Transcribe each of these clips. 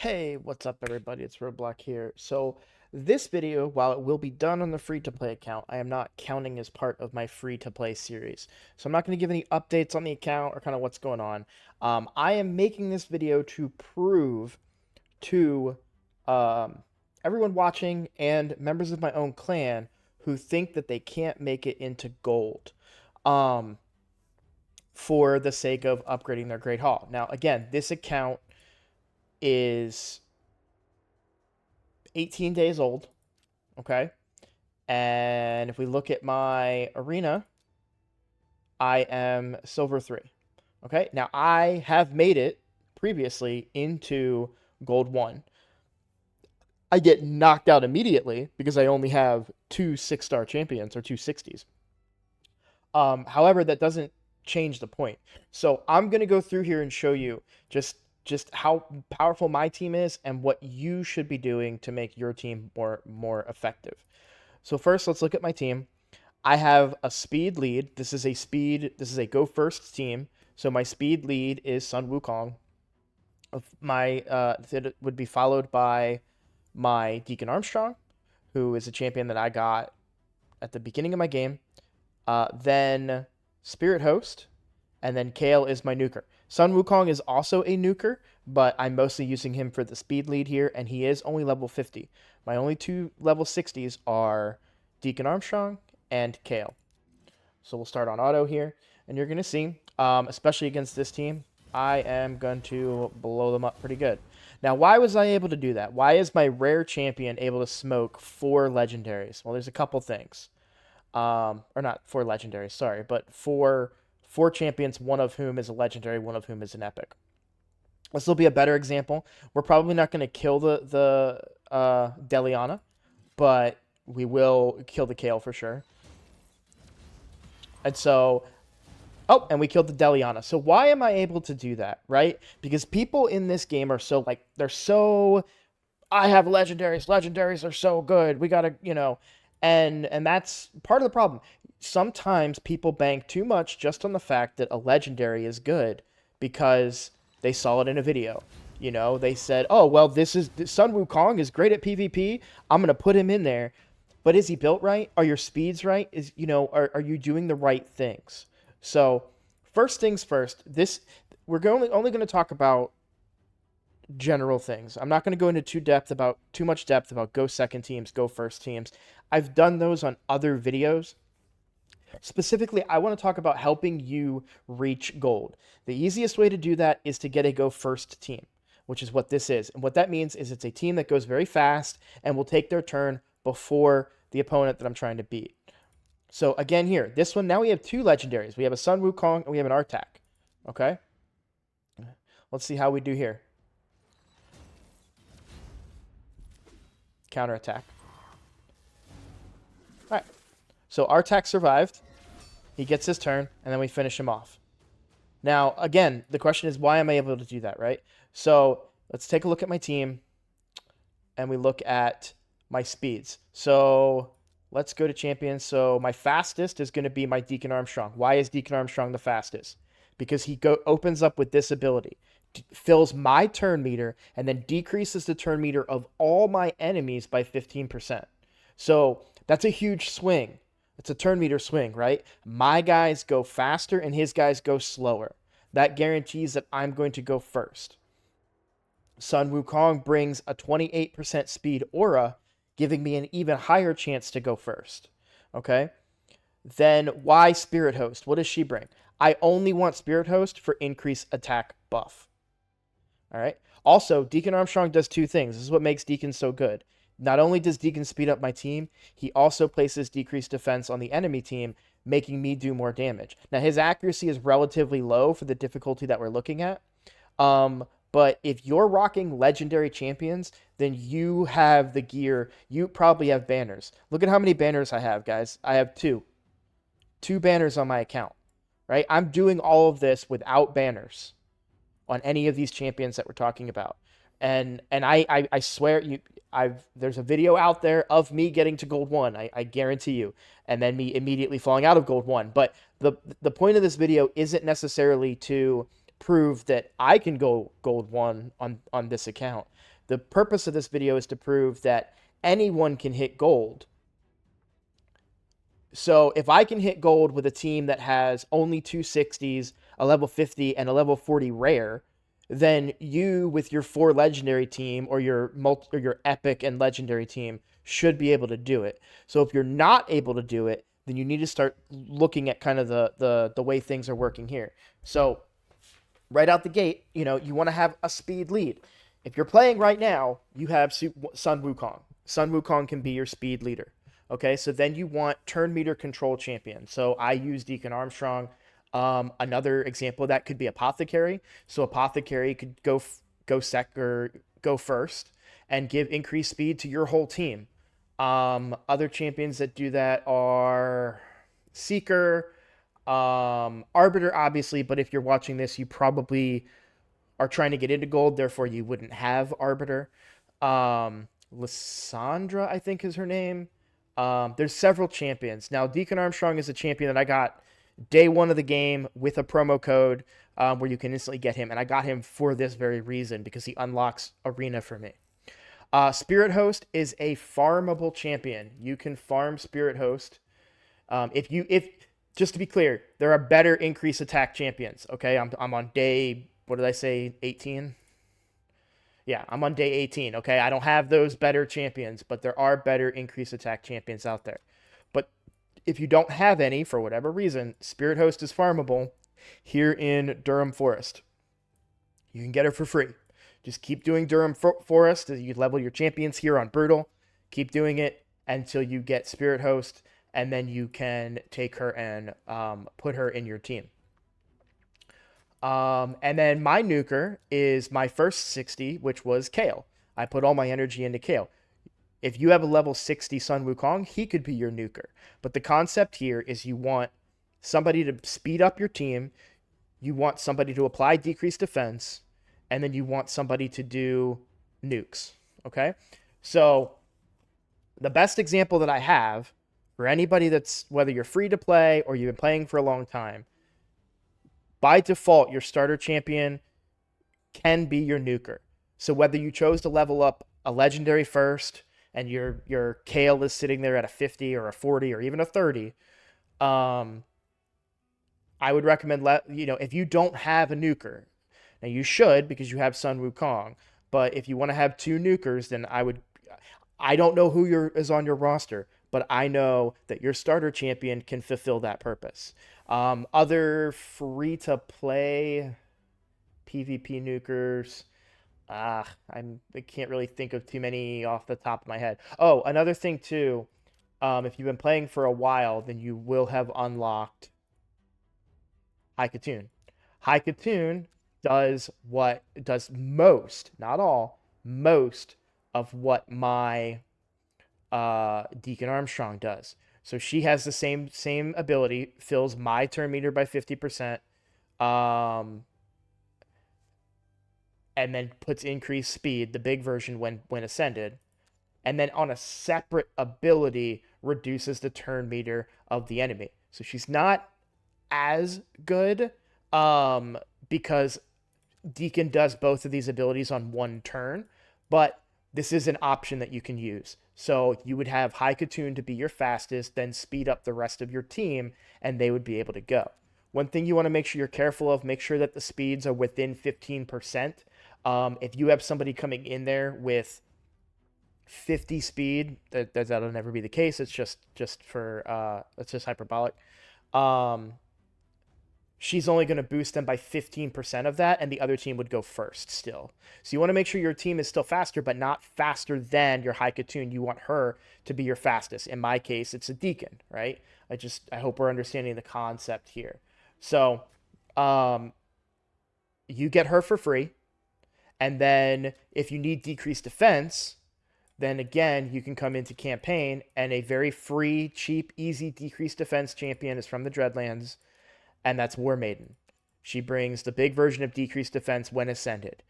Hey, what's up everybody? It's Roadblock here. So this video, while it will be done on the free-to-play account, I am not counting as part of my free-to-play series. So I'm not going to give any updates on the account or kind of what's going on. I am making this video to prove to um, everyone watching and members of my own clan who think that they can't make it into gold um, for the sake of upgrading their Great Hall. Now, again, this account is 18 days old, okay? And if we look at my arena, I am silver 3. Okay? Now I have made it previously into gold 1. I get knocked out immediately because I only have two 6-star champions or two 60s. However, that doesn't change the point. So I'm going to go through here and show you just how powerful my team is and what you should be doing to make your team more effective. So first, let's look at my team. I have a speed lead. This is a go first team. So my speed lead is Sun Wukong. It would be followed by my Deacon Armstrong, who is a champion that I got at the beginning of my game. Then Spirit Host, and then Kale is my nuker. Sun Wukong is also a nuker, but I'm mostly using him for the speed lead here, and he is only level 50. My only two level 60s are Deacon Armstrong and Kale. So we'll start on auto here, and you're going to see, especially against this team, I am going to blow them up pretty good. Now, why was I able to do that? Why is my rare champion able to smoke 4 legendaries? Well, there's a couple things. Or not 4 legendaries, sorry, but four champions, one of whom is a legendary, one of whom is an epic. This will be a better example. We're probably not going to kill the Deliana, but we will kill the Kale for sure. And so, oh, and we killed the Deliana. So why am I able to do that, right? Because people in this game are so, like, they're so, I have legendaries. Legendaries are so good. We got to, and that's part of the problem. Sometimes people bank too much just on the fact that a legendary is good because they saw it in a video. They said, "Oh, well, Sun Wukong is great at PvP. I'm going to put him in there." But is he built right? Are your speeds right? Are you doing the right things? So, first things first, we're only going to talk about general things. I'm not going to go into too much depth about go second teams, go first teams. I've done those on other videos. Specifically, I want to talk about helping you reach gold. The easiest way to do that is to get a go first team, which is what this is. And what that means is it's a team that goes very fast and will take their turn before the opponent that I'm trying to beat. So again here, this one, now we have 2 legendaries. We have a Sun Wukong and we have an Artak. Okay? Let's see how we do here. Counterattack. All right. So Artak survived. He gets his turn, and then we finish him off. Now, again, the question is, why am I able to do that, right? So let's take a look at my team, and we look at my speeds. So let's go to champions. So my fastest is going to be my Deacon Armstrong. Why is Deacon Armstrong the fastest? Because he opens up with this ability. Fills my turn meter and then decreases the turn meter of all my enemies by 15%. So that's a huge swing. It's a turn meter swing, right? My guys go faster and his guys go slower. That guarantees that I'm going to go first. Sun Wukong brings a 28% speed aura, giving me an even higher chance to go first. Okay? Then why Spirit Host? What does she bring? I only want Spirit Host for increased attack buff. All right? Also, Deacon Armstrong does 2 things. This is what makes Deacon so good. Not only does Deacon speed up my team, he also places decreased defense on the enemy team, making me do more damage. Now, his accuracy is relatively low for the difficulty that we're looking at. But if you're rocking legendary champions, then you have the gear. You probably have banners. Look at how many banners I have, guys. I have 2. 2 banners on my account, right? I'm doing all of this without banners on any of these champions that we're talking about. And I swear there's a video out there of me getting to gold 1, I guarantee you, and then me immediately falling out of gold 1. But the point of this video isn't necessarily to prove that I can go gold 1 on this account. The purpose of this video is to prove that anyone can hit gold. So if I can hit gold with a team that has only 260s, a level 50, and a level 40 rare, then you with your 4 legendary team or your epic and legendary team should be able to do it. So if you're not able to do it, then you need to start looking at kind of the way things are working here. So right out the gate, you want to have a speed lead. If you're playing right now, you have Sun Wukong. Sun Wukong can be your speed leader. Okay, so then you want turn meter control champion. So I use Deacon Armstrong. Another example of that could be Apothecary. So Apothecary could go sec or go first and give increased speed to your whole team. Other champions that do that are Seeker, Arbiter, obviously. But if you're watching this, you probably are trying to get into gold, therefore you wouldn't have Arbiter. Lysandra, I think is her name. There's several champions. Now, Deacon Armstrong is a champion that I got day one of the game with a promo code where you can instantly get him. And I got him for this very reason, because he unlocks Arena for me. Spirit Host is a farmable champion. You can farm Spirit Host. If just to be clear, there are better increase attack champions. Okay, I'm on day, what did I say, 18? Yeah, I'm on day 18, okay? I don't have those better champions, but there are better increase attack champions out there. But if you don't have any, for whatever reason, Spirit Host is farmable here in Durham Forest. You can get her for free. Just keep doing Durham Forest. You level your champions here on Brutal. Keep doing it until you get Spirit Host, and then you can take her and put her in your team. And then my nuker is my first 60, which was Kale. I put all my energy into Kale. If you have a level 60 Sun Wukong, he could be your nuker. But the concept here is you want somebody to speed up your team, you want somebody to apply decreased defense, and then you want somebody to do nukes. Okay? So the best example that I have for anybody that's, whether you're free to play or you've been playing for a long time, by default, your starter champion can be your nuker. So whether you chose to level up a legendary first and your Kale is sitting there at a 50 or a 40 or even a 30, I would recommend, if you don't have a nuker, now you should because you have Sun Wukong, but if you want to have 2 nukers, then I don't know who is on your roster, but I know that your starter champion can fulfill that purpose. Other free-to-play PvP nukers, I can't really think of too many off the top of my head. Oh, another thing too, if you've been playing for a while, then you will have unlocked High Katoon. High Katoon does most, not all, most of what my Deacon Armstrong does. So she has the same ability, fills my turn meter by 50%, and then puts increased speed, the big version when ascended, and then on a separate ability reduces the turn meter of the enemy. So she's not as good because Deacon does both of these abilities on one turn, but this is an option that you can use. So you would have High Katoon to be your fastest, then speed up the rest of your team, and they would be able to go. One thing you want to make sure you're careful of, make sure that the speeds are within 15%. If you have somebody coming in there with 50 speed, that'll never be the case. It's just for it's just hyperbolic. She's only going to boost them by 15% of that, and the other team would go first still. So you want to make sure your team is still faster, but not faster than your High Katoon. You want her to be your fastest. In my case, it's a Deacon, right? I hope we're understanding the concept here. So you get her for free, and then if you need decreased defense, then again, you can come into campaign, and a very free, cheap, easy decreased defense champion is from the Dreadlands, and that's War Maiden. She brings the big version of decreased defense when ascended.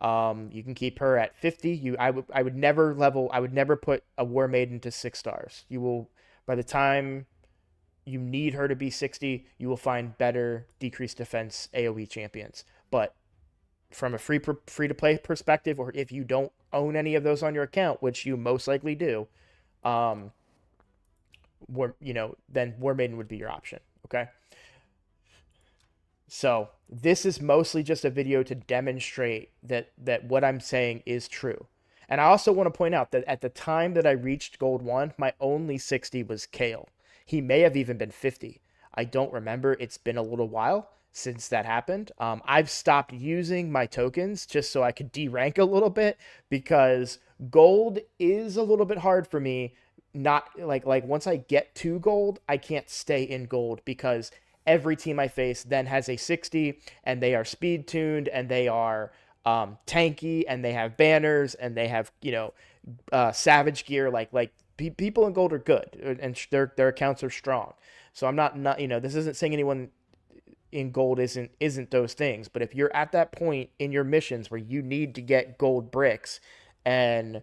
You can keep her at 50. I would never put a War Maiden to 6 stars. You will, by the time you need her to be 60, you will find better decreased defense AoE champions. But from a free to play perspective, or if you don't own any of those on your account, which you most likely do, um, then War Maiden would be your option. Okay. So this is mostly just a video to demonstrate that what I'm saying is true. And I also want to point out that at the time that I reached Gold 1, my only 60 was Kale. He may have even been 50. I don't remember. It's been a little while since that happened. I've stopped using my tokens just so I could derank a little bit because gold is a little bit hard for me. Not like once I get to gold, I can't stay in gold because every team I face then has a 60 and they are speed tuned and they are tanky and they have banners and they have savage gear. People in gold are good and their accounts are strong. So I'm not this isn't saying anyone in gold isn't those things, but if you're at that point in your missions where you need to get gold bricks and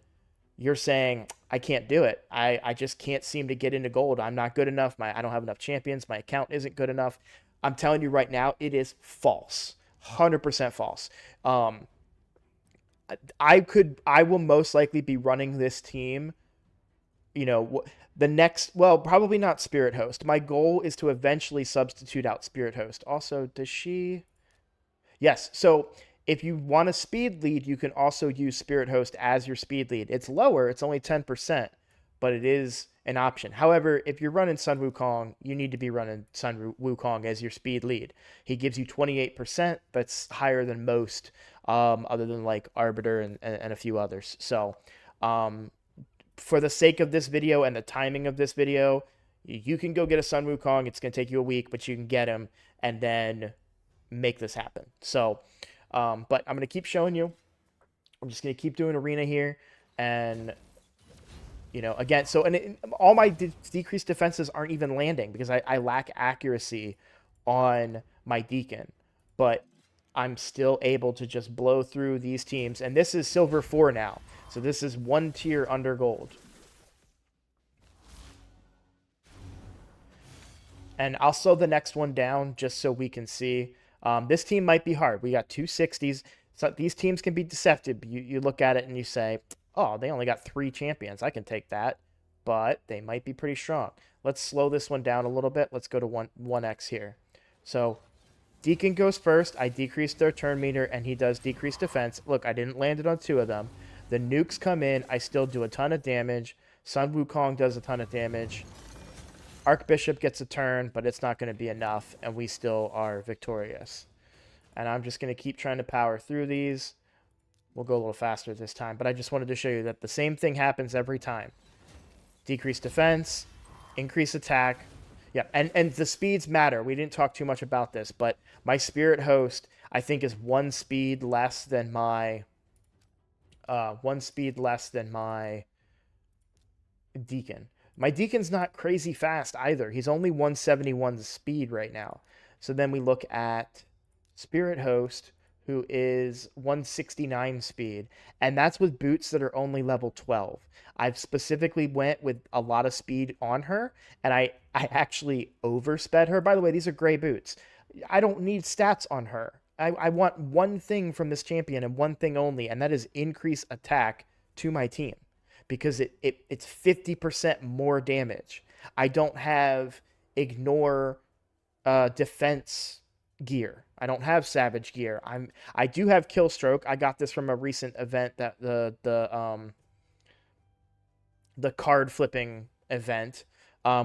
you're saying I can't do it. I just can't seem to get into gold. I'm not good enough. I don't have enough champions. My account isn't good enough. I'm telling you right now, it is false. 100% false. I will most likely be running this team, probably not Spirit Host. My goal is to eventually substitute out Spirit Host. Also, does she? Yes. So if you want a speed lead, you can also use Spirit Host as your speed lead. It's lower, it's only 10%, but it is an option. However, if you're running Sun Wukong, you need to be running Sun Wukong as your speed lead. He gives you 28%. That's higher than most, other than like Arbiter and a few others. So, for the sake of this video and the timing of this video, you can go get a Sun Wukong. It's going to take you a week, but you can get him and then make this happen. So, but I'm going to keep showing you. I'm just going to keep doing arena here. And, again, all my decreased defenses aren't even landing because I lack accuracy on my Deacon. But I'm still able to just blow through these teams. And this is Silver 4 now. So this is one tier under gold. And I'll slow the next one down just so we can see. This team might be hard. We got 260s. So these teams can be deceptive. You look at it and you say, oh, they only got 3 champions. I can take that. But they might be pretty strong. Let's slow this one down a little bit. Let's go to 1x here. So Deacon goes first. I decrease their turn meter, and he does decrease defense. Look, I didn't land it on 2 of them. The nukes come in. I still do a ton of damage. Sun Wukong does a ton of damage. Archbishop gets a turn, but it's not going to be enough, and we still are victorious. And I'm just going to keep trying to power through these. We'll go a little faster this time, but I just wanted to show you that the same thing happens every time. Decrease defense, increase attack. Yeah, and the speeds matter. We didn't talk too much about this, but my Spirit Host, I think, is 1 speed less than my... 1 speed less than my Deacon. My Deacon's not crazy fast either. He's only 171 speed right now. So then we look at Spirit Host, who is 169 speed. And that's with boots that are only level 12. I've specifically went with a lot of speed on her. And I actually oversped her. By the way, these are gray boots. I don't need stats on her. I want one thing from this champion and one thing only. And that is increase attack to my team. Because it's 50% more damage. I don't have ignore defense gear. I don't have savage gear. I do have kill stroke. I got this from a recent event, that the card flipping event,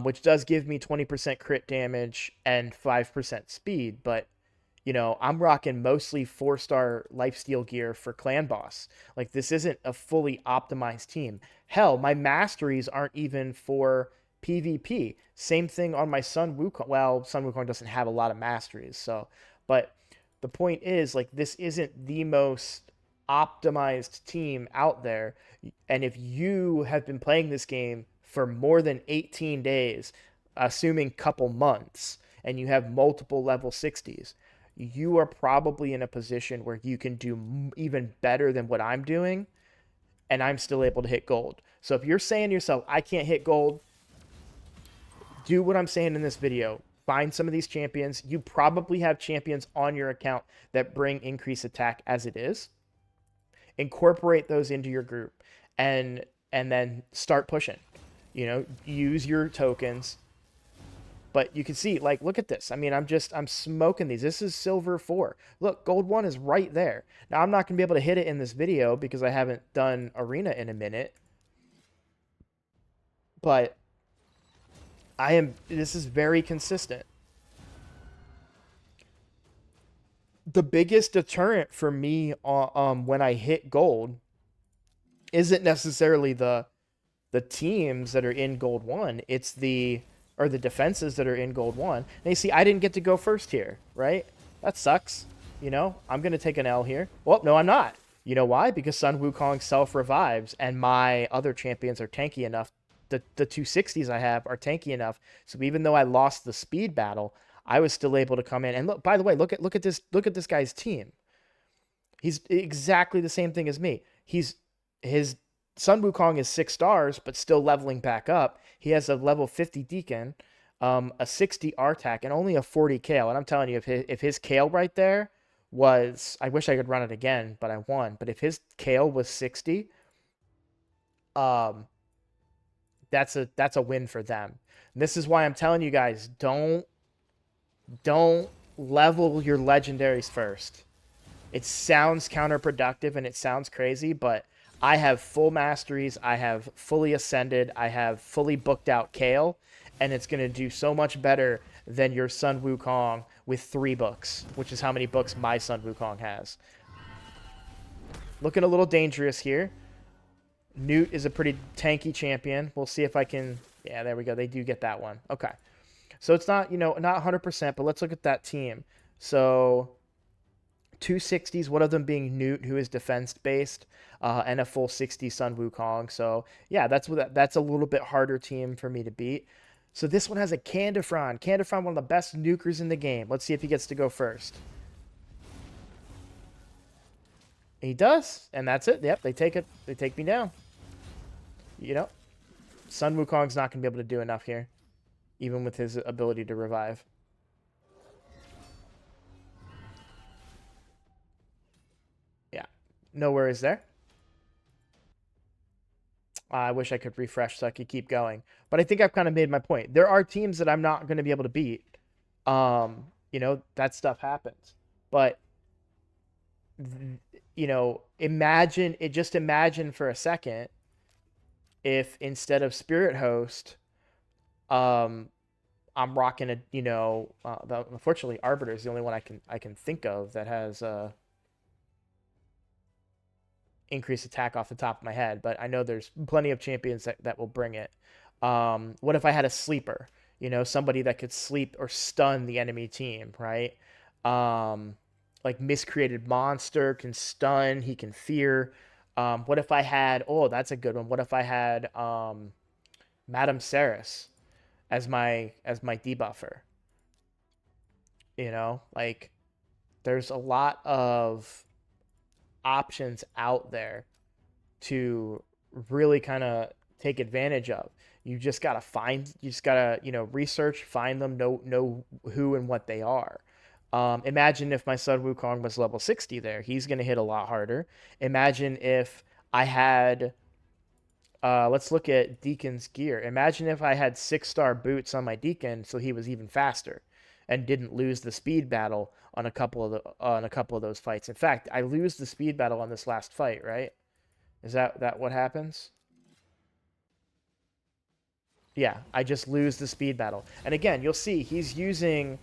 which does give me 20% crit damage and 5% speed, but I'm rocking mostly 4-star lifesteal gear for clan boss. Like, this isn't a fully optimized team. Hell, my masteries aren't even for PvP. Same thing on my Sun Wukong. Well, Sun Wukong doesn't have a lot of masteries, so. But the point is, like, this isn't the most optimized team out there. And if you have been playing this game for more than 18 days, assuming couple months, and you have multiple level 60s, you are probably in a position where you can do even better than what I'm doing, and I'm still able to hit gold. So if you're saying to yourself, I can't hit gold, do what I'm saying in this video. find some of these champions. You probably have champions on your account that bring increased attack as it is. Incorporate those into your group and then start pushing. Use your tokens. But you can see, like, look at this. I mean, I'm smoking these. This is silver 4. Look, gold 1 is right there. Now, I'm not going to be able to hit it in this video because I haven't done arena in a minute. But this is very consistent. The biggest deterrent for me when I hit gold isn't necessarily the teams that are in gold 1. It's the defenses that are in gold 1. And you see, I didn't get to go first here, right? That sucks. I'm going to take an L here. Well, no, I'm not. You know why? Because Sun Wukong self-revives, and my other champions are tanky enough. The 260s I have are tanky enough. So even though I lost the speed battle, I was still able to come in. And look, by the way, look at this guy's team. He's exactly the same thing as me. His Sun Wukong is 6 stars, but still leveling back up. He has a level 50 Deacon, a 60 Artak, and only a 40 Kale. And I'm telling you, if his Kale right there was, I wish I could run it again, but I won. But if his Kale was 60, that's a win for them. And this is why I'm telling you guys, don't level your legendaries first. It sounds counterproductive and it sounds crazy, but I have full masteries, I have fully ascended, I have fully booked out Kale, and it's going to do so much better than your Sun Wukong with 3 books, which is how many books my Sun Wukong has. Looking a little dangerous here. Newt is a pretty tanky champion. We'll see if I can... Yeah, there we go. They do get that one. Okay. So it's not, not 100%, but let's look at that team. So 260s, one of them being Newt, who is defense-based, and a full 60 Sun Wukong. So, yeah, that's a little bit harder team for me to beat. So this one has a Candifron. Candifron, one of the best nukers in the game. Let's see if he gets to go first. He does, and that's it. Yep, they take me down. Sun Wukong's not going to be able to do enough here, even with his ability to revive. Yeah, no worries there. I wish I could refresh so I could keep going. But I think I've kind of made my point. There are teams that I'm not going to be able to beat. That stuff happens. But, imagine for a second if instead of Spirit Host, I'm rocking unfortunately Arbiter is the only one I can think of that has increased attack off the top of my head, but I know there's plenty of champions that will bring it. What if I had a sleeper? Somebody that could sleep or stun the enemy team, right? Like Miscreated Monster can stun, he can fear. What if I had, that's a good one. What if I had Madame Ceres as my debuffer? Like there's a lot of options out there to really kind of take advantage of. You just gotta research, find them, know who and what they are. Imagine if my Sun Wukong was level 60 there. He's going to hit a lot harder. Imagine if I had... let's look at Deacon's gear. Imagine if I had 6-star boots on my Deacon so he was even faster and didn't lose the speed battle on a couple of those fights. In fact, I lose the speed battle on this last fight, right? Is that what happens? Yeah, I just lose the speed battle. And again, you'll see he's using...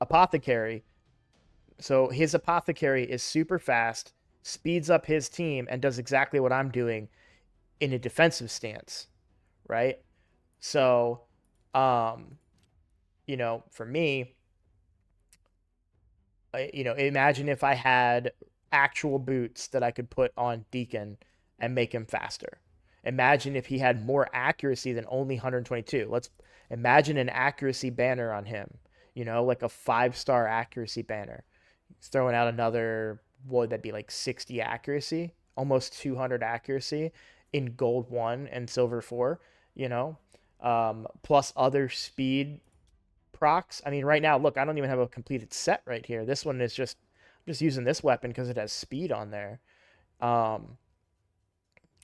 Apothecary. So his Apothecary is super fast, speeds up his team, and does exactly what I'm doing in a defensive stance, right? So, for me, imagine if I had actual boots that I could put on Deacon and make him faster. Imagine if he had more accuracy than only 122. Let's imagine an accuracy banner on him. Like a 5-star accuracy banner. He's throwing out another, what would that be, like 60 accuracy? Almost 200 accuracy in gold 1 and silver 4, plus other speed procs. I mean, right now, look, I don't even have a completed set right here. This one is just using this weapon because it has speed on there. Um,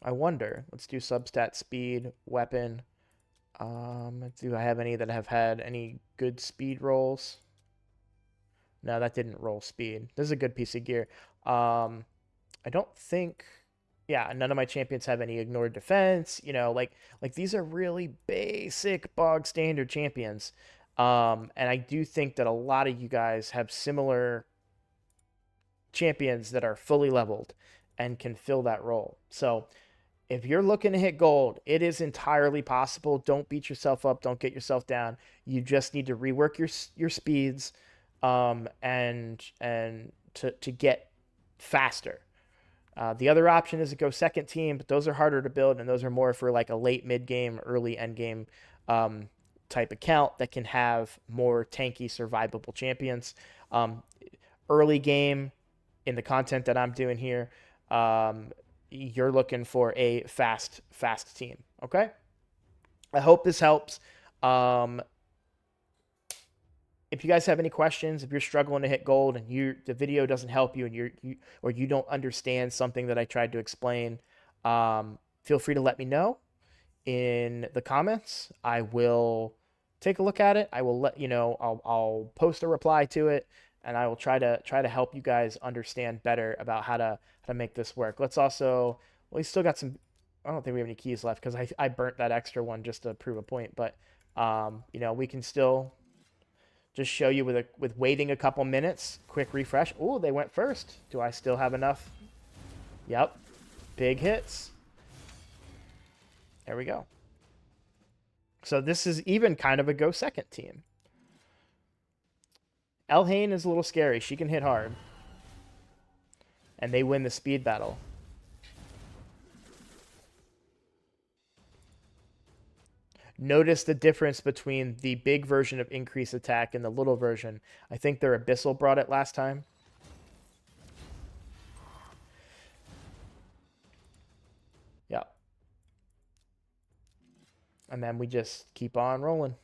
I wonder. Let's do substat speed weapon. Do I have any that have had any good speed rolls? No, that didn't roll speed. This is a good piece of gear. I don't think. Yeah, none of my champions have any ignored defense. Like these are really basic bog standard champions. And I do think that a lot of you guys have similar champions that are fully leveled and can fill that role. So if you're looking to hit gold, it is entirely possible. Don't beat yourself up. Don't get yourself down. You just need to rework your speeds, and to get faster. The other option is to go second team, but those are harder to build, and those are more for like a late mid game, early end game type account that can have more tanky, survivable champions. Early game in the content that I'm doing here, you're looking for a fast team. Okay. I hope this helps. If you guys have any questions, if you're struggling to hit gold and the video doesn't help you, and you don't understand something that I tried to explain, feel free to let me know in the comments. I will take a look at it. I will let you know. I'll post a reply to it, and I will try to help you guys understand better about how to make this work. Let's also, well, we still got some. I don't think we have any keys left because I burnt that extra one just to prove a point. But we can still just show you with waiting a couple minutes. Quick refresh. Oh, they went first. Do I still have enough? Yep. Big hits. There we go. So this is even kind of a go second team. Elhain is a little scary. She can hit hard. And they win the speed battle. Notice the difference between the big version of increase attack and the little version. I think their Abyssal brought it last time. Yeah. And then we just keep on rolling.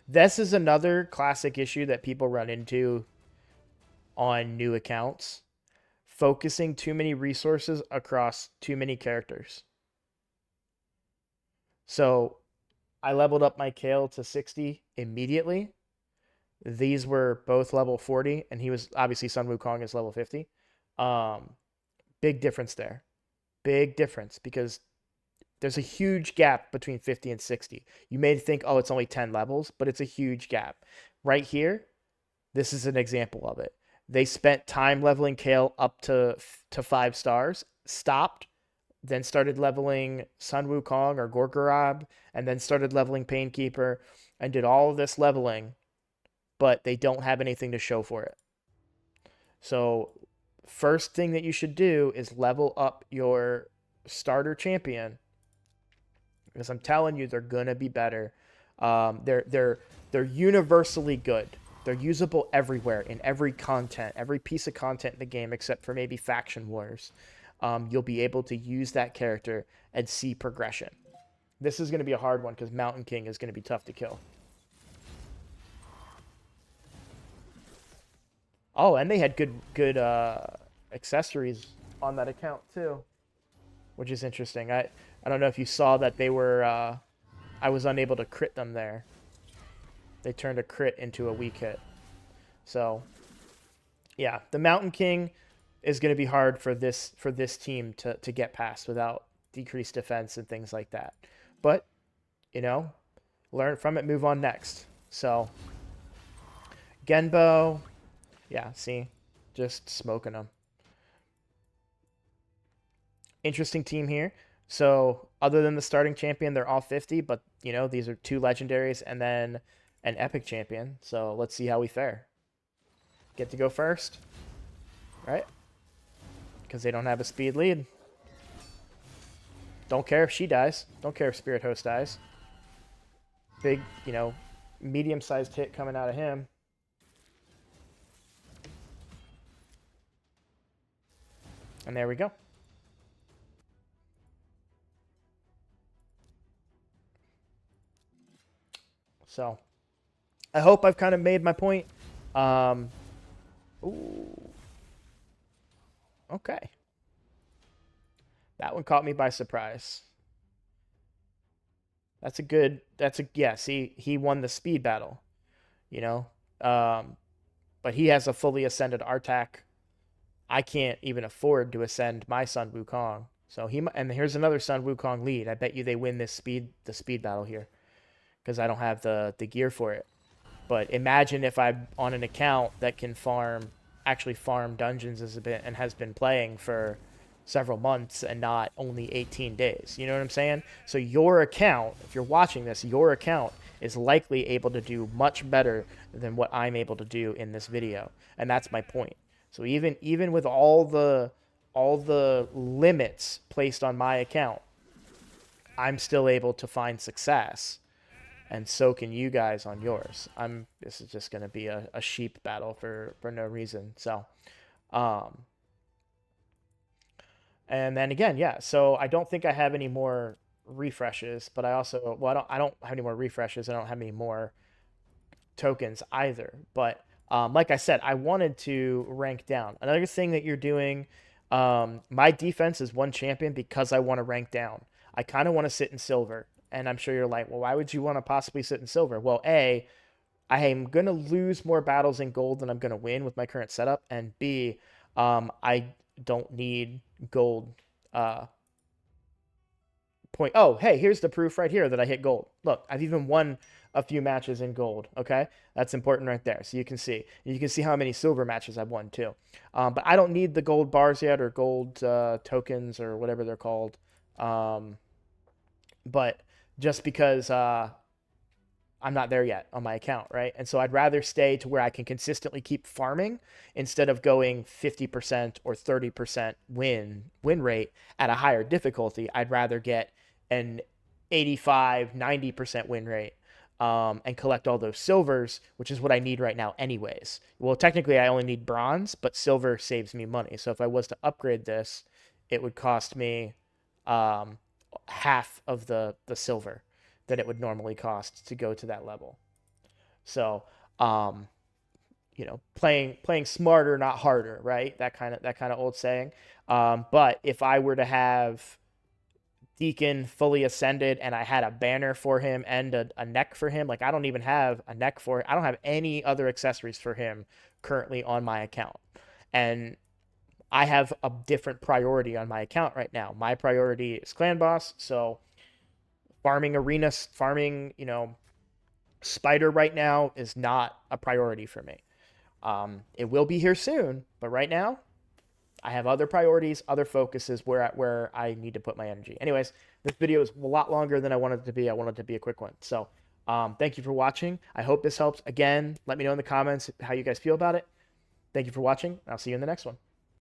This is another classic issue that people run into on new accounts. Focusing too many resources across too many characters. So I leveled up my Kale to 60 immediately. These were both level 40, and he was obviously Sun Wukong is level 50. Big difference there. Big difference because there's a huge gap between 50 and 60. You may think, oh, it's only 10 levels, but it's a huge gap. Right here, this is an example of it. They spent time leveling Kale up to 5 stars, stopped, then started leveling Sun Wukong or Gorgorob, and then started leveling Painkeeper, and did all of this leveling, but they don't have anything to show for it. So first thing that you should do is level up your starter champion, because I'm telling you, they're gonna be better. They're universally good. They're usable everywhere in every content, every piece of content in the game, except for maybe Faction Wars. You'll be able to use that character and see progression. This is going to be a hard one because Mountain King is going to be tough to kill. Oh, and they had good accessories on that account too, which is interesting. I don't know if you saw that they were. I was unable to crit them there. They turned a crit into a weak hit. So, yeah, the Mountain King is going to be hard for this team to get past without decreased defense and things like that. But, learn from it, move on next. So, Genbo, yeah, see, just smoking them. Interesting team here. So, other than the starting champion, they're all 50, but, these are 2 legendaries and then an epic champion. So, let's see how we fare. Get to go first, right? Because they don't have a speed lead. Don't care if she dies. Don't care if Spirit Host dies. Big, medium-sized hit coming out of him. And there we go. So I hope I've kind of made my point. Ooh, okay. That one caught me by surprise. Yeah, see, he won the speed battle, you know? But he has a fully ascended Artak. I can't even afford to ascend my Sun Wukong. So and here's another Sun Wukong lead. I bet you they win the speed battle here because I don't have the gear for it. But imagine if I'm on an account that can actually farm dungeons and has been playing for several months and not only 18 days. You know what I'm saying? So your account, if you're watching this, your account is likely able to do much better than what I'm able to do in this video. And that's my point. So even with all the limits placed on my account, I'm still able to find success, and so can you guys on yours. This is just going to be a sheep battle for no reason. So um and then again, yeah, so I don't think I have any more refreshes, but I don't have any more refreshes. I don't have any more tokens either. But like I said, I wanted to rank down. Another thing that you're doing, my defense is one champion because I want to rank down. I kind of want to sit in silver. And I'm sure you're like, well, why would you want to possibly sit in silver? Well, A, I am going to lose more battles in gold than I'm going to win with my current setup. And B, I don't need gold point. Oh, hey, here's the proof right here that I hit gold. Look, I've even won a few matches in gold. Okay, that's important right there. So you can see how many silver matches I've won too. But I don't need the gold bars yet or gold tokens or whatever they're called. But just because I'm not there yet on my account, right? And so I'd rather stay to where I can consistently keep farming instead of going 50% or 30% win rate at a higher difficulty. I'd rather get an 85, 90% win rate and collect all those silvers, which is what I need right now anyways. Well, technically I only need bronze, but silver saves me money. So if I was to upgrade this, it would cost me half of the silver that it would normally cost to go to that level. So, playing smarter, not harder, right? That kind of old saying. But if I were to have Deacon fully ascended and I had a banner for him and a neck for him, like I don't even have a neck for it. I don't have any other accessories for him currently on my account. And I have a different priority on my account right now. My priority is clan boss, so farming arenas, farming, spider right now is not a priority for me. It will be here soon, but right now I have other priorities, other focuses where I need to put my energy. Anyways, this video is a lot longer than I wanted it to be. I wanted it to be a quick one. So thank you for watching. I hope this helps. Again, let me know in the comments how you guys feel about it. Thank you for watching. I'll see you in the next one.